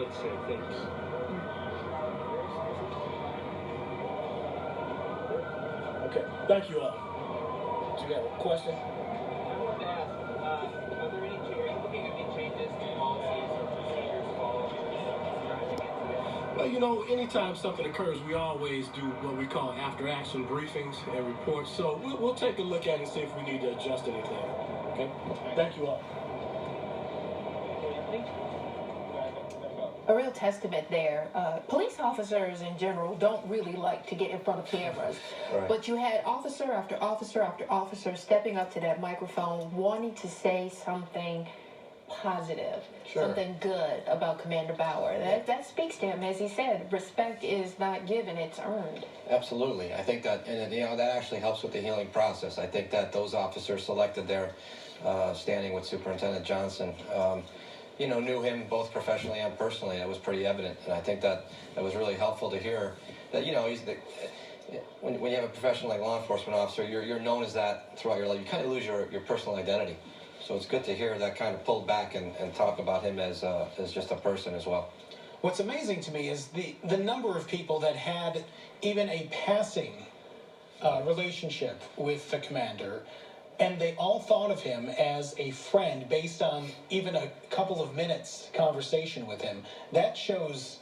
let's say, things. Okay, thank you all. Do you have a question? I wanted to ask, are you looking at any changes to policies or procedures following driving incidents? Well, you know, anytime something occurs, we always do what we call after-action briefings and reports. So we'll take a look at it and see if we need to adjust anything. Okay? Thank you all. A real testament there. Police officers in general don't really like to get in front of cameras. Right. But you had officer after officer after officer stepping up to that microphone wanting to say something positive, Sure. something good about Commander Bauer. That speaks to him. As he said, respect is not given, it's earned. Absolutely. I think that, and you know, that actually helps with the healing process. I think that those officers selected their standing with Superintendent Johnson, you know, knew him both professionally and personally. That was pretty evident, and I think that was really helpful to hear. That, you know, when you have a professional like law enforcement officer, you're known as that throughout your life. You kind of lose your personal identity. So it's good to hear that kind of pulled back and talk about him as just a person as well. What's amazing to me is the number of people that had even a passing relationship with the commander, and they all thought of him as a friend based on even a couple of minutes conversation with him. That shows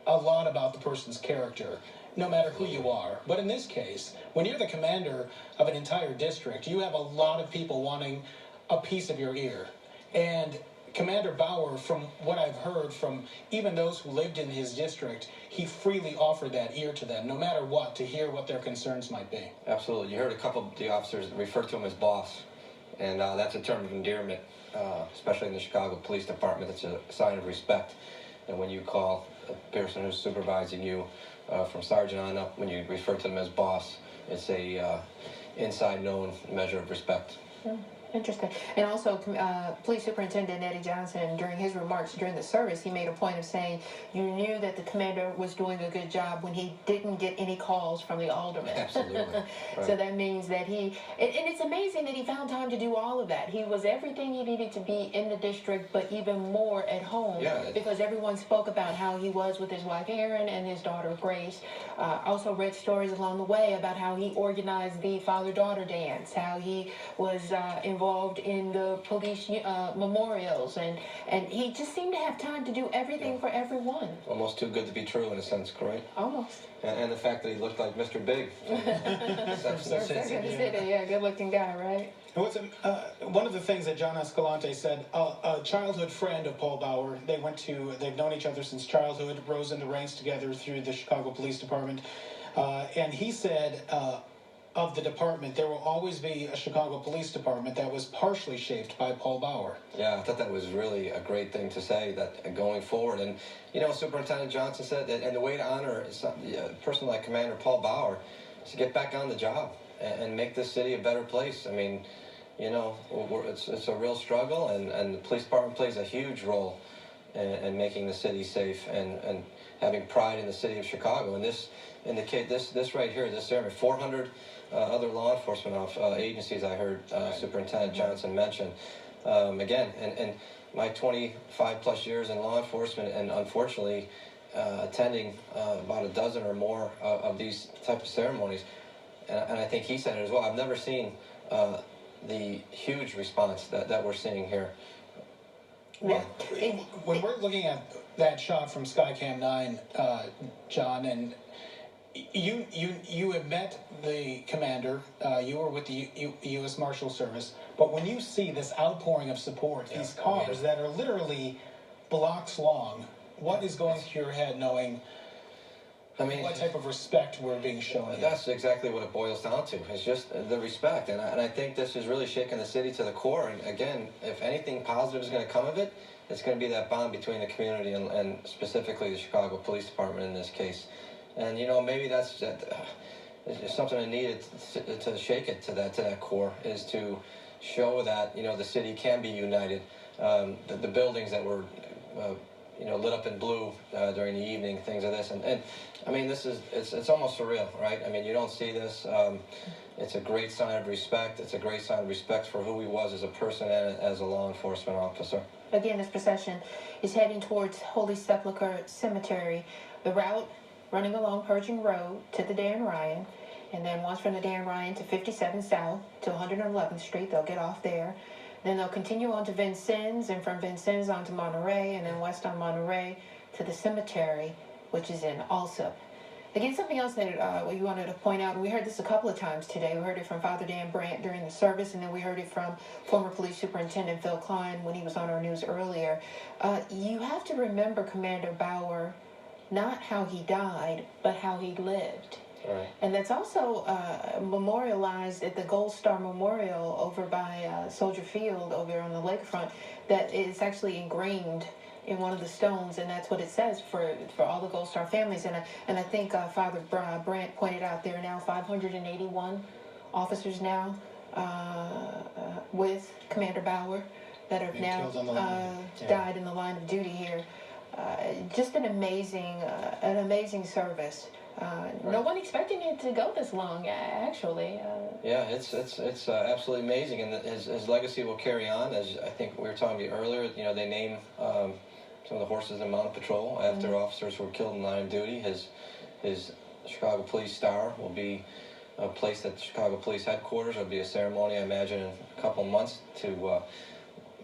a lot about the person's character, no matter who you are. But in this case, when you're the commander of an entire district, you have a lot of people wanting a piece of your ear. And Commander Bauer, from what I've heard from even those who lived in his district, he freely offered that ear to them, no matter what, to hear what their concerns might be. Absolutely. You heard a couple of the officers refer to him as boss, and that's a term of endearment, especially in the Chicago Police Department. It's a sign of respect. And when you call a person who's supervising you from sergeant on up, when you refer to them as boss, it's a inside known measure of respect. Yeah. Interesting. And also, Police Superintendent Eddie Johnson, during his remarks during the service, he made a point of saying you knew that the commander was doing a good job when he didn't get any calls from the aldermen. Absolutely. Right. So that means that and it's amazing that he found time to do all of that. He was everything he needed to be in the district, but even more at home. Yeah. Because everyone spoke about how he was with his wife Erin and his daughter Grace. Also read stories along the way about how he organized the father-daughter dance, how he was involved in the police memorials, and he just seemed to have time to do everything for everyone. Almost too good to be true in a sense, correct? Almost. And the fact that he looked like Mr. Big. Yeah, good-looking guy, right? And what's one of the things that John Escalante said, a childhood friend of Paul Bauer, they've known each other since childhood, rose in the ranks together through the Chicago Police Department, and he said, of the department, there will always be a Chicago Police Department that was partially shaped by Paul Bauer. Yeah, I thought that was really a great thing to say, that going forward. And, you know, Superintendent Johnson said that, and the way to honor a person like Commander Paul Bauer is to get back on the job and make this city a better place. I mean, you know, it's a real struggle, and the police department plays a huge role in making the city safe and having pride in the city of Chicago. And this right here, this area, 400 other law enforcement agencies I heard Superintendent Johnson mention. Again, and my 25 plus years in law enforcement, and unfortunately attending about a dozen or more of these type of ceremonies, and I think he said it as well, I've never seen the huge response that we're seing here. Well, when we're looking at that shot from Skycam 9, John, and you have met the commander, you were with the U.S. Marshal Service, but when you see this outpouring of support, these cars that are literally blocks long, what is going through your head knowing what type of respect we're being shown? That's exactly what it boils down to. It's just the respect, and I think this is really shaking the city to the core. And again, if anything positive is going to come of it, it's going to be that bond between the community and specifically the Chicago Police Department in this case. And you know, maybe that's something that needed to shake it to that core, is to show that, you know, the city can be united. The buildings that were you know, lit up in blue during the evening, things of this, and I mean, it's almost surreal, right? I mean, you don't see this. It's a great sign of respect. It's a great sign of respect for who he was as a person and as a law enforcement officer. Again, this procession is heading towards Holy Sepulchre Cemetery. The route running along Pershing Road to the Dan Ryan, and then once from the Dan Ryan to 57 South to 111th Street. They'll get off there. Then they'll continue on to Vincennes, and from Vincennes on to Monterey, and then west on Monterey to the cemetery, which is in Alsop. Again, something else that we wanted to point out, and we heard this a couple of times today. We heard it from Father Dan Brandt during the service, and then we heard it from former police superintendent Phil Klein when he was on our news earlier. You have to remember Commander Bauer, not how he died, but how he lived. Right. And that's also memorialized at the Gold Star Memorial over by Soldier Field over on the lakefront. That is actually ingrained in one of the stones, and that's what it says for all the Gold Star families. And I think Father Brandt pointed out there are now 581 officers now with Commander Bauer that have Been now killed on the line. died in the line of duty here. Just an amazing service. No one expecting it to go this long, actually. Yeah, it's absolutely amazing, and his legacy will carry on. As I think we were talking about earlier, you know, they name some of the horses in Mounted Patrol after officers who were killed in line of duty. His Chicago Police Star will be placed at the Chicago Police Headquarters. There'll be a ceremony, I imagine, in a couple of months to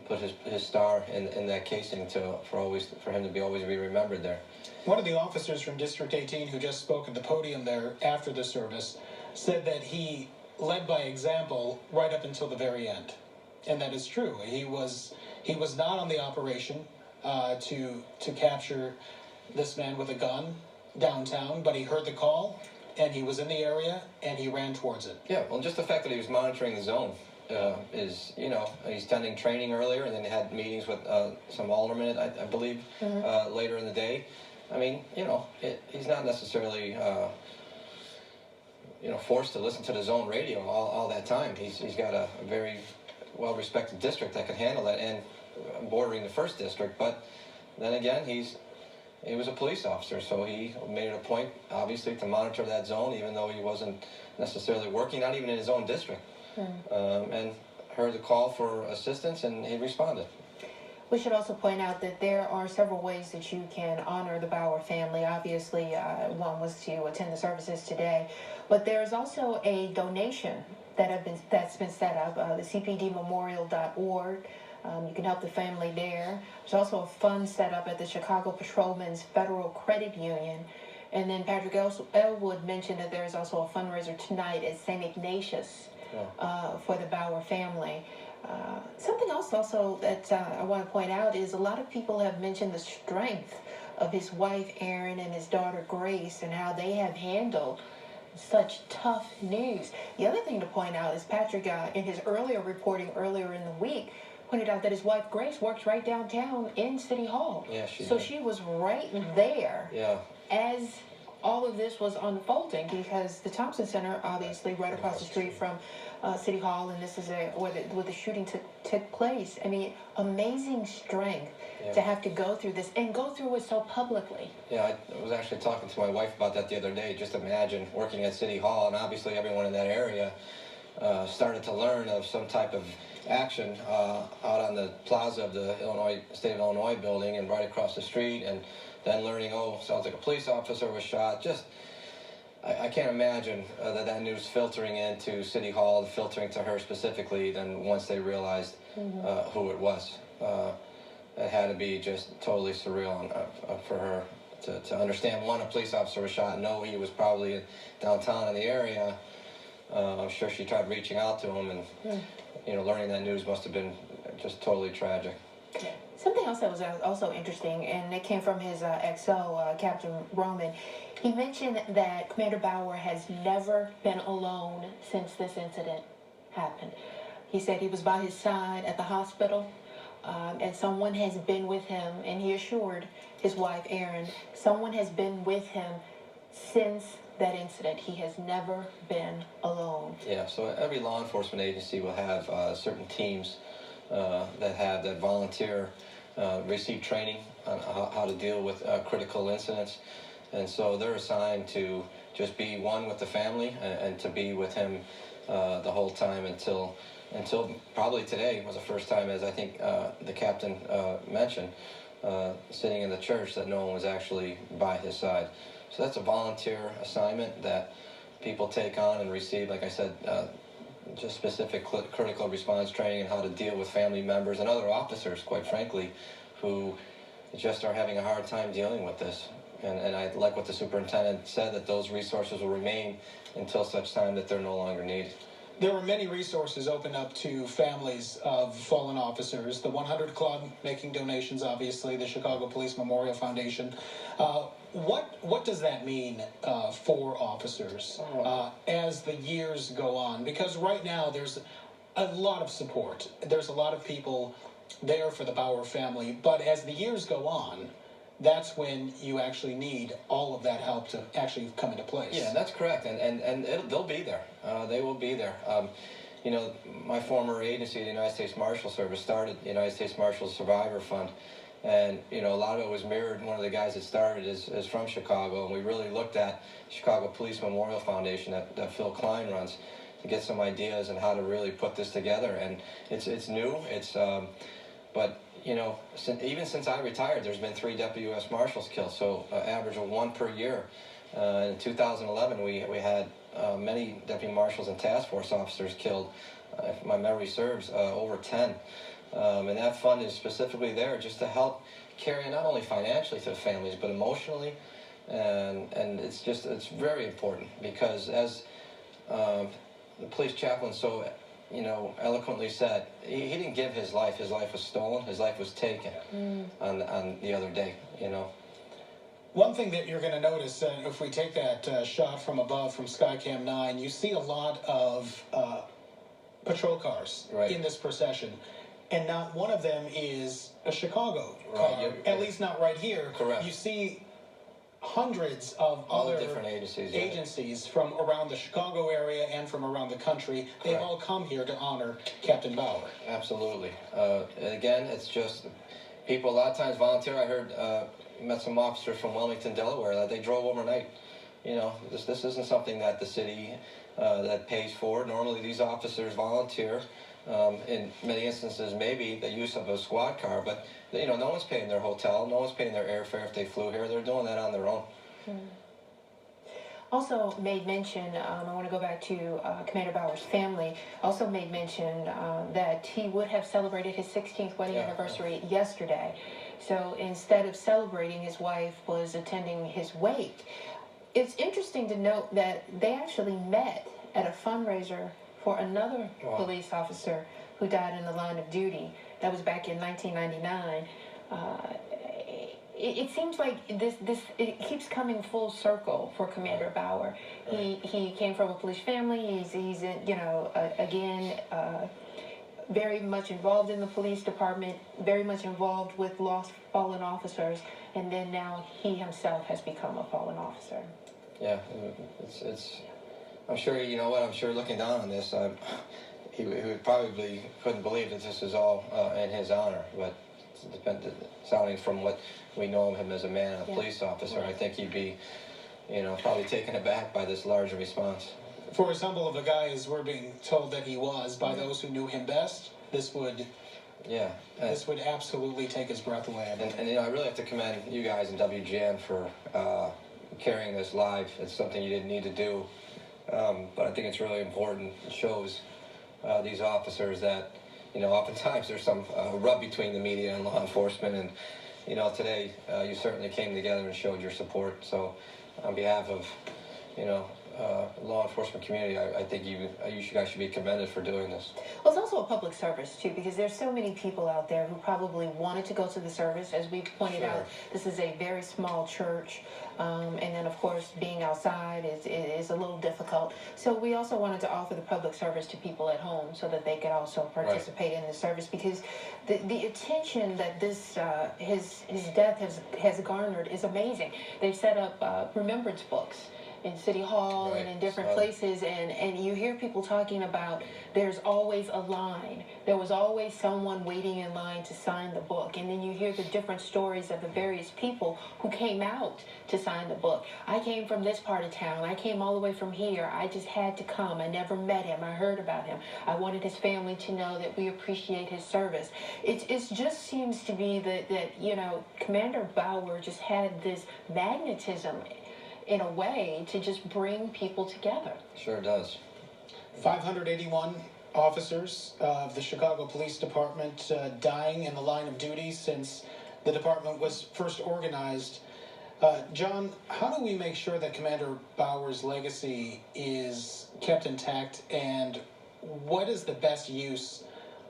put his star in that casing for him to always be remembered there. One of the officers from District 18 who just spoke at the podium there after the service said that he led by example right up until the very end. And that is true. He was not on the operation to capture this man with a gun downtown, but he heard the call and he was in the area and he ran towards it. Yeah, well, just the fact that he was monitoring the zone is, you know, he's attending training earlier, and then he had meetings with some aldermen, I believe, later in the day. I mean, you know, he's not necessarily, forced to listen to the zone radio all that time. He's got a very well-respected district that can handle that, and bordering the first district. But then again, he was a police officer, so he made it a point, obviously, to monitor that zone, even though he wasn't necessarily working, not even in his own district. And heard the call for assistance, and he responded. We should also point out that there are several ways that you can honor the Bauer family. Obviously, one was to attend the services today, but there is also a donation that's been set up, the cpdmemorial.org. You can help the family there. There's also a fund set up at the Chicago Patrolmen's Federal Credit Union. And then Patrick Elwood mentioned that there is also a fundraiser tonight at St. Ignatius for the Bauer family. Something else also that I want to point out is a lot of people have mentioned the strength of his wife Erin and his daughter Grace and how they have handled such tough news. The other thing to point out is Patrick, in his earlier reporting earlier in the week, pointed out that his wife Grace works right downtown in City Hall. Yeah, she was right there. Yeah. As all of this was unfolding, because the Thompson Center, obviously, right across the street from City Hall, and this is where the shooting took place. I mean, amazing strength to have to go through this and go through it so publicly. Yeah, I was actually talking to my wife about that the other day. Just imagine working at City Hall, and obviously everyone in that area started to learn of some type of action out on the plaza of the State of Illinois building and right across the street, and then learning, sounds like a police officer was shot. Just, I can't imagine that news filtering into City Hall, filtering to her specifically, then once they realized who it was. It had to be just totally surreal for her to understand, one, a police officer was shot, no, he was probably downtown in the area. I'm sure she tried reaching out to him, and learning that news must have been just totally tragic. Something else that was also interesting, and it came from his XO, Captain Roman. He mentioned that Commander Bauer has never been alone since this incident happened. He said he was by his side at the hospital, and someone has been with him, and he assured his wife, Erin, someone has been with him since that incident. He has never been alone. Yeah, so every law enforcement agency will have certain teams that volunteer, receive training on how to deal with critical incidents. And so they're assigned to just be one with the family and to be with him the whole time until until probably today was the first time, as I think the captain mentioned, sitting in the church, that no one was actually by his side. So that's a volunteer assignment that people take on and receive, like I said, just specific critical response training and how to deal with family members and other officers, quite frankly, who just are having a hard time dealing with this. And I like what the superintendent said, that those resources will remain until such time that they're no longer needed. There were many resources opened up to families of fallen officers. The 100 Club making donations, obviously, the Chicago Police Memorial Foundation. What does that mean for officers as the years go on? Because right now there's a lot of support. There's a lot of people there for the Bauer family. But as the years go on, that's when you actually need all of that help to actually come into place. Yeah, that's correct, and they'll be there. They will be there. You know, my former agency, the United States Marshal Service, started the United States Marshal Survivor Fund, and you know, a lot of it was mirrored. One of the guys that started is from Chicago, and we really looked at Chicago Police Memorial Foundation that Phil Klein runs to get some ideas on how to really put this together. And it's new. But you know, even since I retired, there's been 3 Deputy U.S. Marshals killed, so average of 1 per year. In 2011, we had many Deputy Marshals and Task Force officers killed. If my memory serves, over 10. And that fund is specifically there just to help carry not only financially to the families, but emotionally. And it's very important, because as the police chaplain so eloquently said, he didn't give his life. His life was stolen. His life was taken on the other day, you know. One thing that you're going to notice, if we take that shot from above from Skycam 9, you see a lot of patrol cars in this procession. And not one of them is a Chicago car, at least not right here. Correct. You see hundreds of All other different agencies from around the Chicago area and from around the country. They've all come here to honor Captain Bauer. Absolutely. And again, it's just people a lot of times volunteer. I heard, met some officers from Wilmington, Delaware, that they drove overnight. You know, this isn't something that the city that pays for. Normally these officers volunteer. In many instances, maybe the use of a squad car, but you know, no one's paying their hotel, no one's paying their airfare if they flew here. They're doing that on their own. Also made mention, I want to go back to Commander Bauer's family, also made mention that he would have celebrated his 16th wedding anniversary yesterday. So instead of celebrating, his wife was attending his wake. It's interesting to note that they actually met at a fundraiser for another police officer who died in the line of duty. That was back in 1999. It seems like it keeps coming full circle for Commander Bauer. He came from a police family. He's again very much involved in the police department, very much involved with lost fallen officers, and then now he himself has become a fallen officer. Yeah, it's. I'm sure, you know what, I'm sure looking down on this, he probably couldn't believe that this is all in his honor, but sounding from what we know of him as a man and a police officer, I think he'd be, you know, probably taken aback by this large response. For as humble of a guy as we're being told that he was by those who knew him best, this would absolutely take his breath away. And you know, I really have to commend you guys in WGN for carrying this live. It's something you didn't need to do. But I think it's really important. It shows these officers that, you know, oftentimes there's some rub between the media and law enforcement. And, you know, today you certainly came together and showed your support. So on behalf of, you know, law enforcement community, I think you guys should be commended for doing this. Well, it's also a public service, too, because there's so many people out there who probably wanted to go to the service. As we pointed out, this is a very small church. And then, of course, being outside is a little difficult. So we also wanted to offer the public service to people at home so that they could also participate in the service, because the attention that this his death has garnered is amazing. They've set up remembrance books. in City Hall and Right. in different So- places, and you hear people talking about there's always a line. There was always someone waiting in line to sign the book, and then you hear the different stories of the various people who came out to sign the book. I came from this part of town. I came all the way from here. I just had to come. I never met him. I heard about him. I wanted his family to know that we appreciate his service. It just seems to be that you know, Commander Bauer just had this magnetism in a way to just bring people together. Sure does. 581 officers of the Chicago Police Department dying in the line of duty since the department was first organized. John, how do we make sure that Commander Bauer's legacy is kept intact, and what is the best use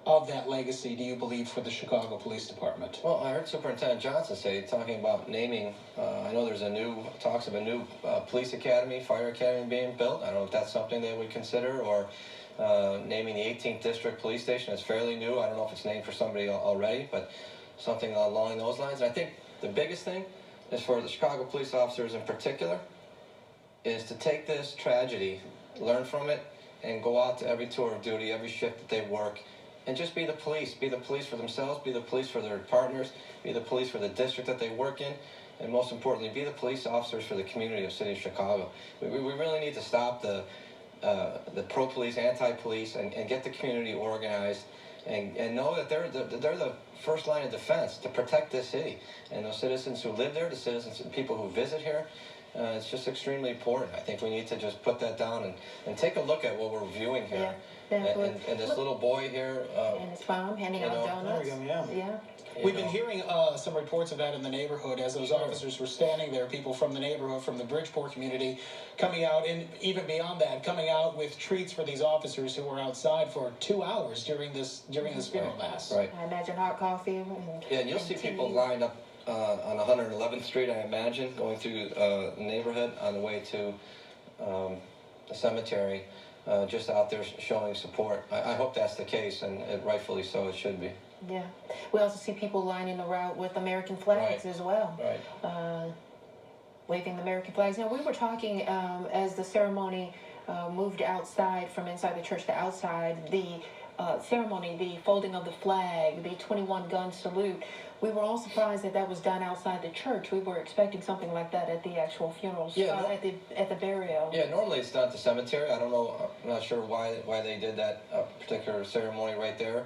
of that legacy, do you believe, for the Chicago Police Department? Well, I heard Superintendent Johnson say, talking about naming, I know there's talks of a new police academy, fire academy being built. I don't know if that's something they would consider, or naming the 18th District Police Station. It's fairly new. I don't know if it's named for somebody already, but something along those lines. And I think the biggest thing is for the Chicago police officers in particular, is to take this tragedy, learn from it, and go out to every tour of duty, every shift that they work, and just be the police. Be the police for themselves, be the police for their partners, be the police for the district that they work in, and most importantly, be the police officers for the community of City of Chicago. We really need to stop the pro-police, anti-police, and get the community organized, and know that they're the first line of defense to protect this city. And those citizens who live there, the citizens and people who visit here, it's just extremely important. I think we need to just put that down and take a look at what we're viewing here. Yeah, And this little boy here, and his mom handing out donuts. There we go, Yeah. We've been hearing some reports of that in the neighborhood as those officers were standing there, people from the neighborhood, from the Bridgeport community, coming out, and even beyond that, coming out with treats for these officers who were outside for 2 hours during this funeral mass. right. I imagine hot coffee. Yeah, and you'll see people lined up on 111th Street, I imagine, going through the neighborhood on the way to the cemetery, just out there showing support. I hope that's the case, and rightfully so, it should be. Yeah. We also see people lining the route with American flags as well. Right. Waving the American flags. Now, we were talking as the ceremony moved outside, from inside the church to outside, the ceremony, the folding of the flag, the 21-gun salute. We were all surprised that was done outside the church. We were expecting something like that at the actual funerals, at the burial. Yeah, normally it's done at the cemetery. I don't know, I'm not sure why they did that particular ceremony right there.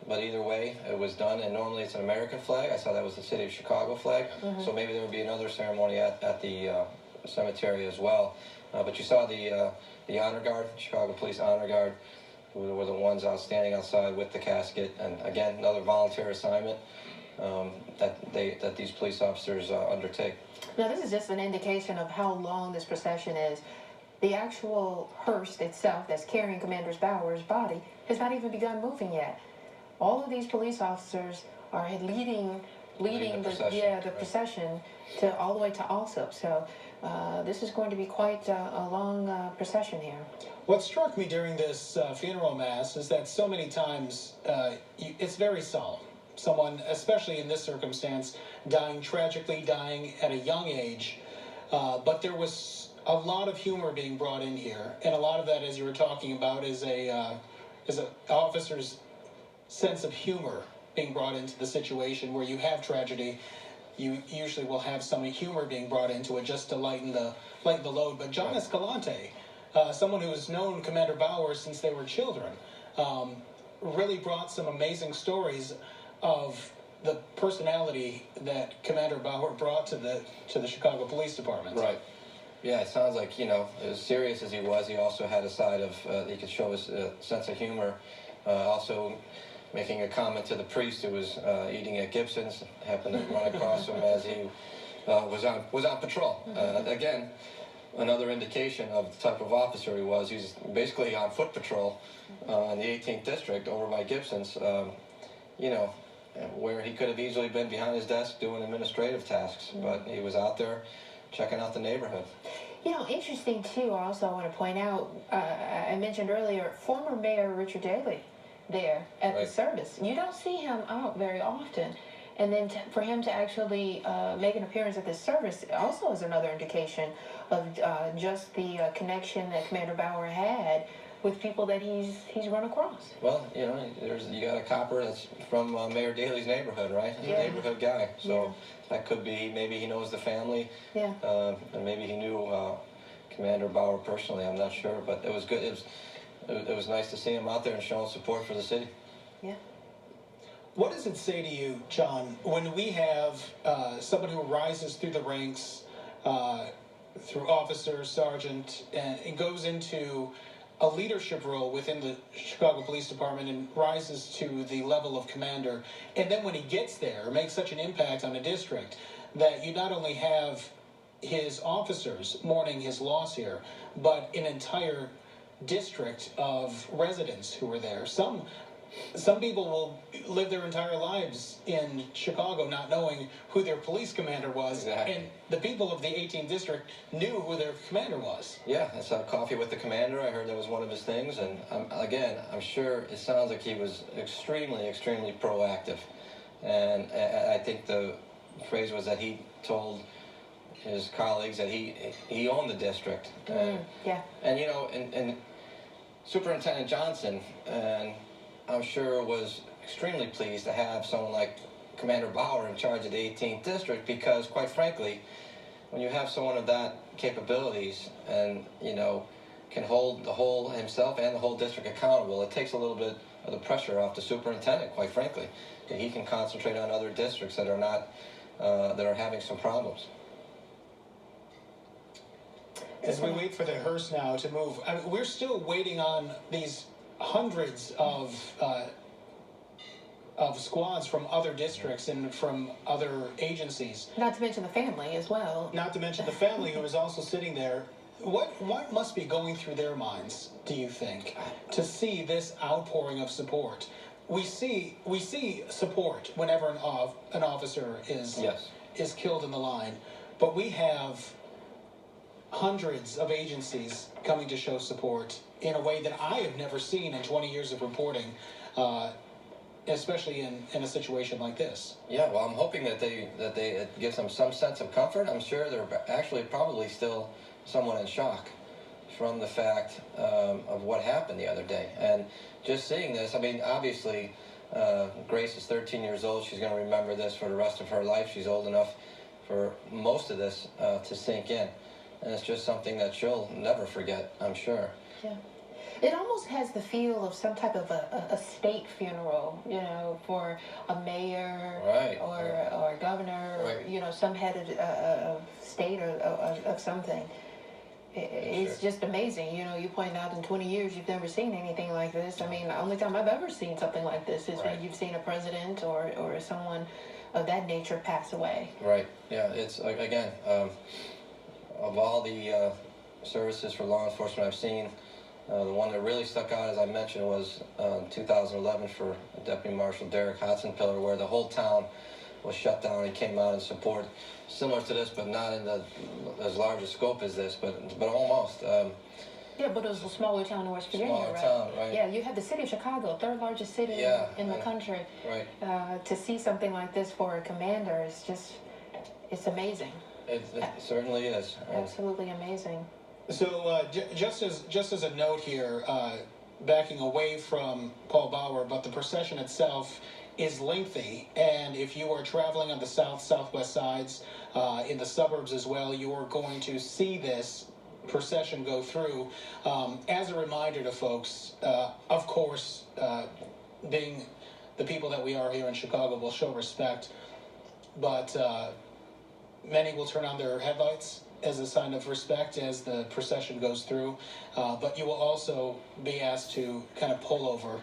But either way, it was done, and normally it's an American flag. I saw that was the City of Chicago flag, so maybe there would be another ceremony at the cemetery as well. But you saw the honor guard, Chicago Police Honor Guard, who were the ones standing outside with the casket, and again, another volunteer assignment that these police officers undertake. Now, this is just an indication of how long this procession is. The actual hearse itself that's carrying Commander Bauer's body has not even begun moving yet. All of these police officers are leading the procession to all the way to Alsop. So this is going to be quite a long procession here. What struck me during this funeral mass is that so many times it's very solemn. Someone, especially in this circumstance, tragically dying at a young age, but there was a lot of humor being brought in here, and a lot of that, as you were talking about, is a officer's sense of humor being brought into the situation. Where you have tragedy, you usually will have some humor being brought into it just to lighten the load. But John Escalante, someone who has known Commander Bauer since they were children, really brought some amazing stories of the personality that Commander Bauer brought to the Chicago Police Department. Right. Yeah, it sounds like, as serious as he was, he also had a side of, he could show his sense of humor. Also making a comment to the priest who was eating at Gibson's, happened to run across him as he was on patrol. Again, another indication of the type of officer he was. He's basically on foot patrol in the 18th District over by Gibson's, where he could have easily been behind his desk doing administrative tasks, but he was out there checking out the neighborhood. Interesting too, also I want to point out, I mentioned earlier, former Mayor Richard Daley there at the service. You don't see him out very often. And then for him to actually make an appearance at this service also is another indication of just the connection that Commander Bauer had with people that he's run across. Well, you know, you got a copper that's from Mayor Daley's neighborhood, right? He's a neighborhood guy, so that could be, maybe he knows the family, and maybe he knew Commander Bauer personally. I'm not sure, but it was good. It was nice to see him out there and showing support for the city. Yeah. What does it say to you, John, when we have somebody who rises through the ranks, through officer, sergeant, and it goes into a leadership role within the Chicago Police Department and rises to the level of commander, and then when he gets there, makes such an impact on a district that you not only have his officers mourning his loss here, but an entire district of residents who are there. Some people will live their entire lives in Chicago not knowing who their police commander was. Exactly. And the people of the 18th district knew who their commander was. Yeah, I saw coffee with the commander. I heard that was one of his things. And again, I'm sure it sounds like he was extremely, extremely proactive. And I think the phrase was that he told his colleagues that he owned the district. Yeah. And, you know, and Superintendent Johnson, and I'm sure was extremely pleased to have someone like Commander Bauer in charge of the 18th district, because quite frankly, when you have someone of that capabilities and, you know, can hold himself and the whole district accountable, it takes a little bit of the pressure off the superintendent, quite frankly. That he can concentrate on other districts that are not, that are having some problems. As we wait for the hearse now to move, I mean, we're still waiting on these hundreds of squads from other districts and from other agencies. Not to mention the family as well. Not to mention the family who is also sitting there. What must be going through their minds, do you think, to see this outpouring of support? We see support whenever an officer is killed in the line, but we have hundreds of agencies coming to show support in a way that I have never seen in 20 years of reporting, especially in a situation like this. Yeah, well, I'm hoping that it gives them some sense of comfort. I'm sure they're actually probably still somewhat in shock from the fact of what happened the other day. And just seeing this, I mean, obviously, Grace is 13 years old. She's going to remember this for the rest of her life. She's old enough for most of this to sink in. And it's just something that she'll never forget, I'm sure. Yeah. It almost has the feel of some type of a state funeral, you know, for a mayor or a governor or, you know, some head of state or of something. It's just amazing. You know, you point out in 20 years you've never seen anything like this. I mean, the only time I've ever seen something like this is when you've seen a president or someone of that nature pass away. Right, yeah, it's, again, of all the services for law enforcement I've seen, the one that really stuck out, as I mentioned, was 2011 for Deputy Marshal Derek Hotzenpiller, where the whole town was shut down and came out in support, similar to this, but not in as large a scope as this, but almost. Yeah, but it was a smaller town in West Virginia, Smaller town, right. Yeah, you have the city of Chicago, third largest city in the country. Right. To see something like this for a commander is just, it's amazing. It certainly is. Absolutely amazing. So just as a note here, backing away from Paul Bauer, but the procession itself is lengthy, and if you are traveling on the southwest sides, in the suburbs as well, you are going to see this procession go through. As a reminder to folks, of course, being the people that we are here in Chicago, will show respect, but many will turn on their headlights as a sign of respect as the procession goes through, but you will also be asked to kind of pull over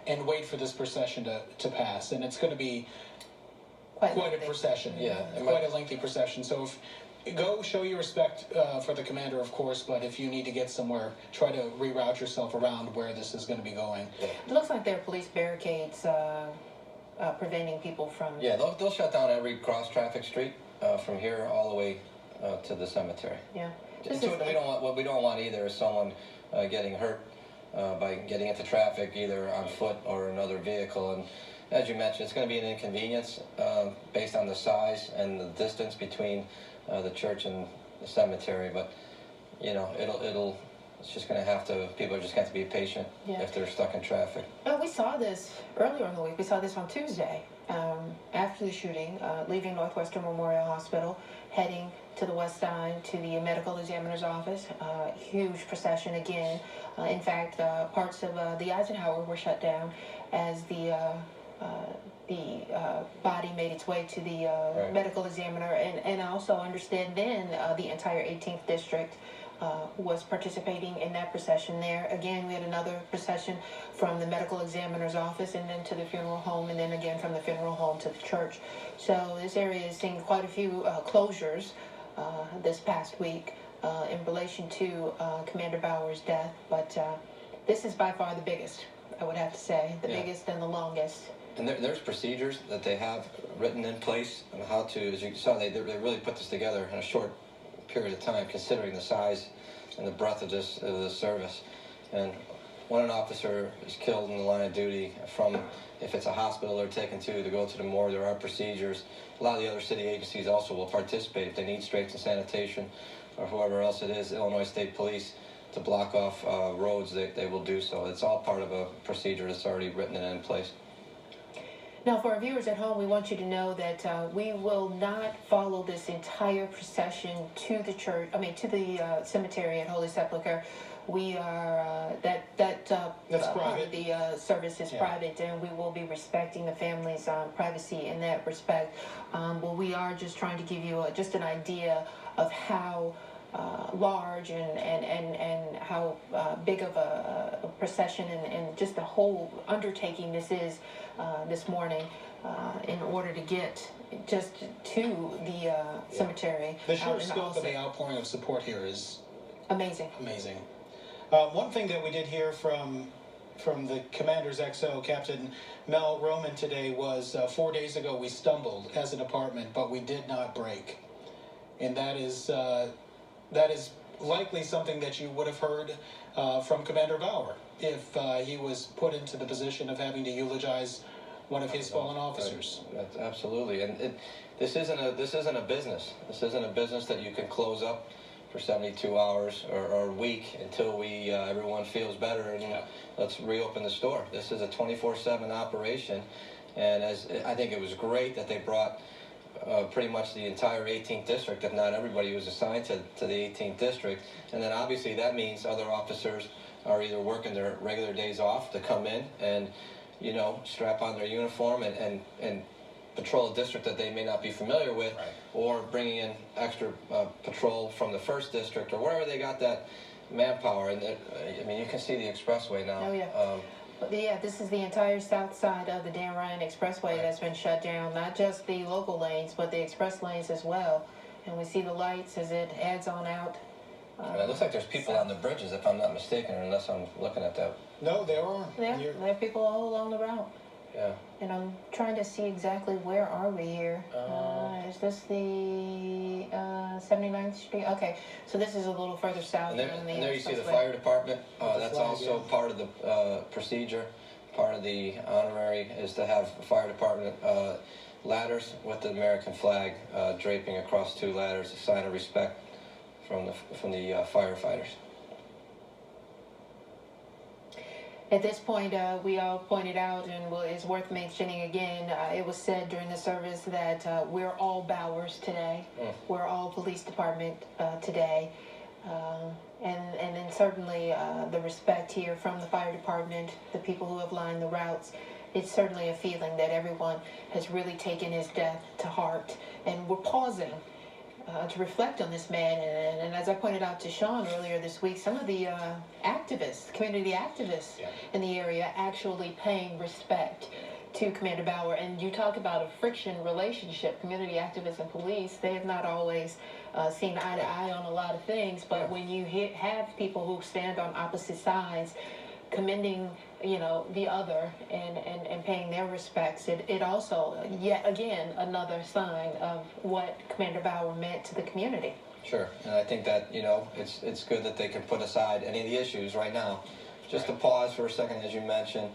and wait for this procession to pass, and it's going to be quite a procession, quite a lengthy procession. So go show your respect for the commander, of course, but if you need to get somewhere, try to reroute yourself around where this is going to be going. It looks like there are police barricades preventing people from... Yeah, they'll shut down every cross-traffic street from here all the way to the cemetery. Yeah. What we don't want either is someone getting hurt by getting into traffic, either on foot or another vehicle. as you mentioned, it's going to be an inconvenience based on the size and the distance between the church and the cemetery. But you know, it's just going to have to. People are just going to have to be patient if they're stuck in traffic. Well, we saw this earlier in the week. We saw this on Tuesday after the shooting, leaving Northwestern Memorial Hospital, heading to the west side to the medical examiner's office. Huge procession again. In fact, parts of the Eisenhower were shut down as the body made its way to the medical examiner, and I also understand then the entire 18th district was participating in that procession there. Again, we had another procession from the medical examiner's office and then to the funeral home, and then again from the funeral home to the church. So this area has seen quite a few closures this past week in relation to Commander Bauer's death, but this is by far the biggest, I would have to say, the biggest and the longest. And there's procedures that they have written in place on how to, as you saw, they really put this together in a short period of time, considering the size and the breadth of this service. And when an officer is killed in the line of duty, from if it's a hospital they're taken to go to the morgue, there are procedures. A lot of the other city agencies also will participate. If they need streets and sanitation, or whoever else it is, Illinois State Police, to block off roads, they will do so. It's all part of a procedure that's already written and in place. Now, for our viewers at home, we want you to know that we will not follow this entire procession to the church. To the cemetery at Holy Sepulchre. We are that's part of the service is private, and we will be respecting the family's privacy in that respect. But we are just trying to give you just an idea of how large and how big of a procession and just the whole undertaking this is this morning in order to get just to the cemetery. The sheer scope of the outpouring of support here is amazing. Amazing. One thing that we did hear from the Commander's XO, Captain Mel Roman, today was 4 days ago we stumbled as a department, but we did not break. And that is likely something that you would have heard from Commander Bauer if he was put into the position of having to eulogize one of his fallen officers. That's absolutely, and this isn't a business. This isn't a business that you can close up for 72 hours or a week until everyone feels better and let's reopen the store. This is a 24/7 operation, and I think it was great that they brought pretty much the entire 18th district, if not everybody was assigned to the 18th district. And then obviously that means other officers are either working their regular days off to come in and, you know, strap on their uniform and patrol a district that they may not be familiar with, or bringing in extra patrol from the first district or wherever they got that manpower. And you can see the expressway now. Oh, yeah. But this is the entire south side of the Dan Ryan Expressway that's been shut down. Not just the local lanes, but the express lanes as well. And we see the lights as it heads on out. It looks like there's people on the bridges, if I'm not mistaken, unless I'm looking at that. No, there are. There are people all along the route. Yeah. And I'm trying to see exactly where are we here. Is this the 79th Street? Okay, so this is a little further south. And there you see the fire department. That's also part of the procedure. Part of the honorary is to have fire department ladders with the American flag draping across two ladders, a sign of respect from the firefighters. At this point, we all pointed out, and it's worth mentioning again, it was said during the service that we're all Bauers today. We're all police department today. And then certainly the respect here from the fire department, the people who have lined the routes. It's certainly a feeling that everyone has really taken his death to heart. And we're pausing to reflect on this man, and as I pointed out to Sean earlier this week, some of the activists, community activists in the area actually paying respect to Commander Bauer. And you talk about a friction relationship, community activists and police, they have not always seen eye to eye on a lot of things, but when you have people who stand on opposite sides, commending, you know, the other and paying their respects, it also, yet again, another sign of what Commander Bauer meant to the community. Sure, and I think that, you know, it's good that they can put aside any of the issues right now. Just to pause for a second, as you mentioned,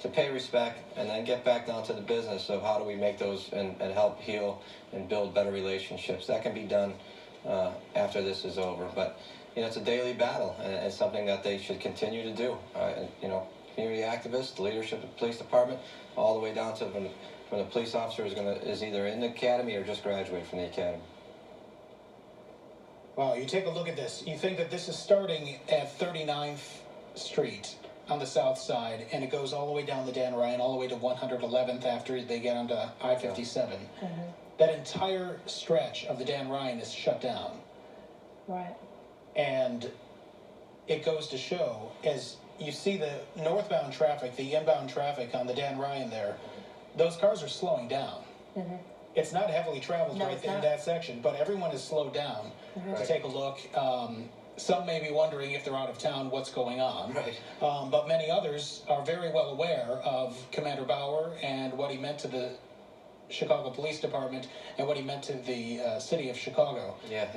to pay respect and then get back down to the business of how do we make those and help heal and build better relationships. That can be done after this is over. But, it's a daily battle, and it's something that they should continue to do. Community activists, the leadership of the police department, all the way down to when the police officer is either in the academy or just graduated from the academy. Well, you take a look at this. You think that this is starting at 39th Street on the south side, and it goes all the way down the Dan Ryan, all the way to 111th after they get onto I-57. That entire stretch of the Dan Ryan is shut down. Right. And it goes to show, as you see the northbound traffic, the inbound traffic on the Dan Ryan there, those cars are slowing down. It's not heavily traveled right in that section, but everyone is slowed down to take a look. Some may be wondering if they're out of town, what's going on. Right. But many others are very well aware of Commander Bauer and what he meant to the Chicago Police Department and what he meant to the city of Chicago. Yeah,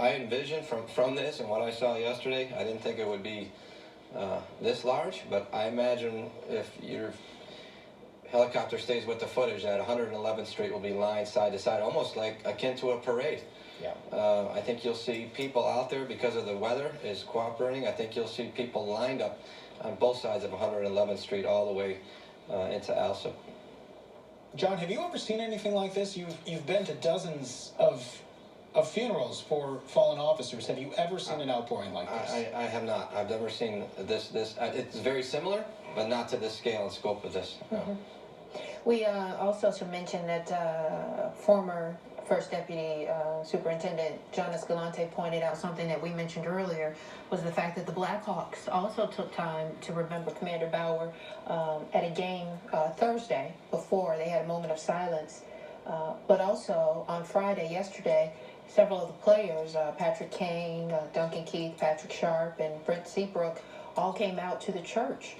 I envisioned from this and what I saw yesterday, I didn't think it would be this large, but I imagine if your helicopter stays with the footage, that 111th Street will be lined side to side, almost like akin to a parade. Yeah. I think you'll see people out there because of the weather is cooperating. I think you'll see people lined up on both sides of 111th Street all the way into Alsip. John, have you ever seen anything like this? You've been to dozens of funerals for fallen officers. Have you ever seen an outpouring like this? I have not. I've never seen this. It's very similar, but not to this scale and scope of this. We also should mention that former First Deputy Superintendent John Escalante pointed out something that we mentioned earlier, was the fact that the Blackhawks also took time to remember Commander Bauer at a game Thursday before. They had a moment of silence. But also on Friday, yesterday, several of the players, Patrick Kane, Duncan Keith, Patrick Sharp, and Brent Seabrook, all came out to the church.